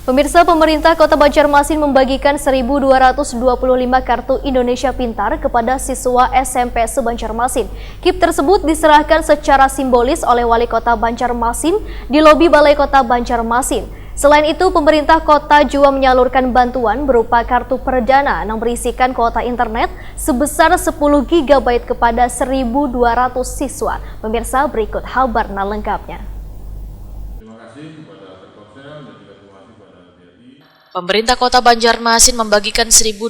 Pemirsa, pemerintah Kota Banjarmasin membagikan 1.225 kartu Indonesia Pintar kepada siswa SMP se-Banjarmasin. KIP tersebut diserahkan secara simbolis oleh Wali Kota Banjarmasin di lobi Balai Kota Banjarmasin. Selain itu, pemerintah kota juga menyalurkan bantuan berupa kartu perdana yang berisikan kuota internet sebesar 10 GB kepada 1.200 siswa. Pemirsa, berikut kabar lengkapnya. Pemerintah Kota Banjarmasin membagikan 1.225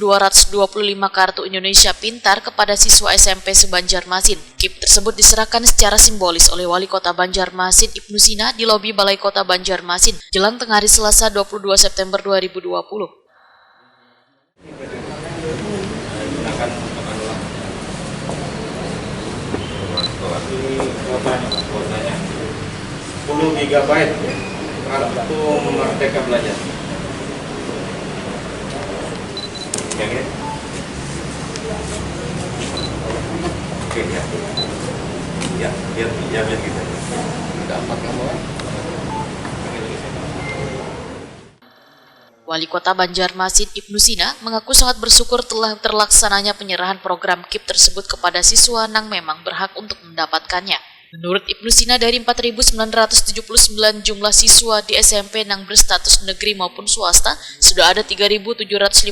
kartu Indonesia Pintar kepada siswa SMP se-Banjarmasin. KIP tersebut diserahkan secara simbolis oleh Wali Kota Banjarmasin Ibnu Sina di lobi Balai Kota Banjarmasin jelang tengah hari Selasa 22 September 2020. Kuotanya 10 GB kartu Merdeka Belajar. Yang ini? Oke ya. Ya biar kita dapat kamu. Wali Kota Banjarmasin Ibnu Sina mengaku sangat bersyukur telah terlaksananya penyerahan program KIP tersebut kepada siswa yang memang berhak untuk mendapatkannya. Menurut Ibnu Sina, dari 4.979 jumlah siswa di SMP yang berstatus negeri maupun swasta, sudah ada 3.754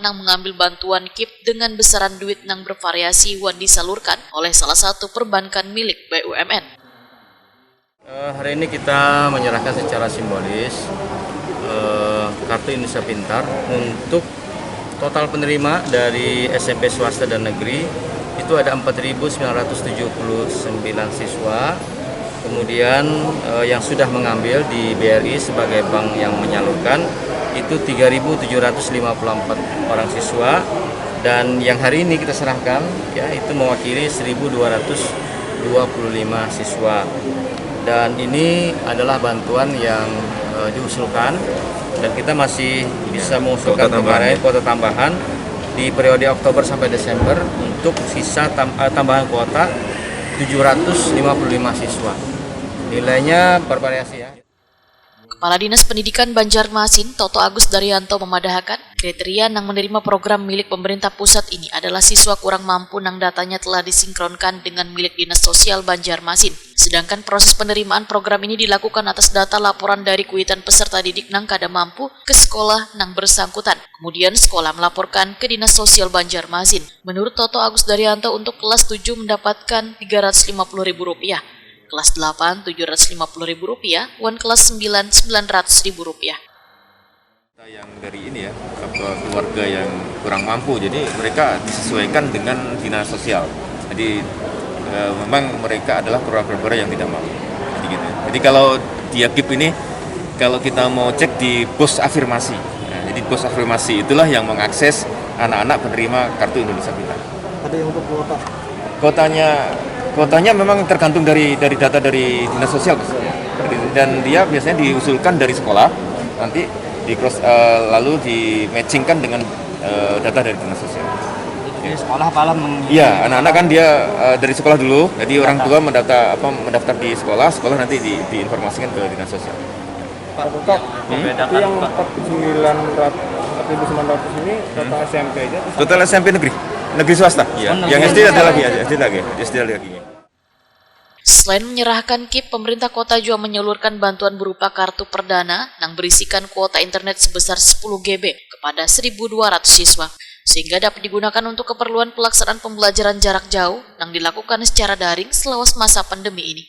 yang mengambil bantuan KIP dengan besaran duit yang bervariasi yang disalurkan oleh salah satu perbankan milik BUMN. Hari ini kita menyerahkan secara simbolis kartu Indonesia Pintar untuk total penerima dari SMP swasta dan negeri. Itu ada 4.979 siswa, kemudian yang sudah mengambil di BRI sebagai bank yang menyalurkan itu 3.754 orang siswa, dan yang hari ini kita serahkan ya itu mewakili 1.225 siswa, dan ini adalah bantuan yang diusulkan dan kita masih bisa mengusulkan kuota tambahan di periode Oktober sampai Desember untuk sisa tambahan kuota 755 siswa. Nilainya bervariasi ya. Kepala Dinas Pendidikan Banjarmasin, Toto Agus Daryanto, memadahkan kriteria yang menerima program milik pemerintah pusat ini adalah siswa kurang mampu yang datanya telah disinkronkan dengan milik Dinas Sosial Banjarmasin. Sedangkan proses penerimaan program ini dilakukan atas data laporan dari kuitan peserta didik nang kada mampu ke sekolah nang bersangkutan. Kemudian sekolah melaporkan ke Dinas Sosial Banjarmasin. Menurut Toto Agus Daryanto, untuk kelas 7 mendapatkan Rp350.000, kelas 8 Rp750.000, dan kelas 9 Rp900.000. Yang dari ini ya, keluarga yang kurang mampu, jadi mereka disesuaikan dengan dinas sosial. Jadi memang mereka adalah keluarga yang tidak mampu. Jadi kalau di KIP ini, kalau kita mau cek di pos afirmasi, jadi pos afirmasi itulah yang mengakses anak-anak penerima kartu Indonesia Pintar. Ada yang untuk kuota? Kuotanya memang tergantung dari data dari dinas sosial, dan dia biasanya diusulkan dari sekolah, nanti lalu di-matchingkan dengan data dari dinas sosial. Jadi sekolah apalah Iya, anak-anak kan dia dari sekolah dulu, jadi orang tua mendaftar di sekolah nanti diinformasikan ke dinas sosial. Pak Toto, itu yang 4.900 ini total SMP aja? Total SMP negeri swasta. Iya. Yang SD ada lagi, SD lagi. Selain menyerahkan KIP, pemerintah kota juga menyalurkan bantuan berupa kartu perdana yang berisikan kuota internet sebesar 10 GB kepada 1.200 siswa, sehingga dapat digunakan untuk keperluan pelaksanaan pembelajaran jarak jauh yang dilakukan secara daring selama masa pandemi ini.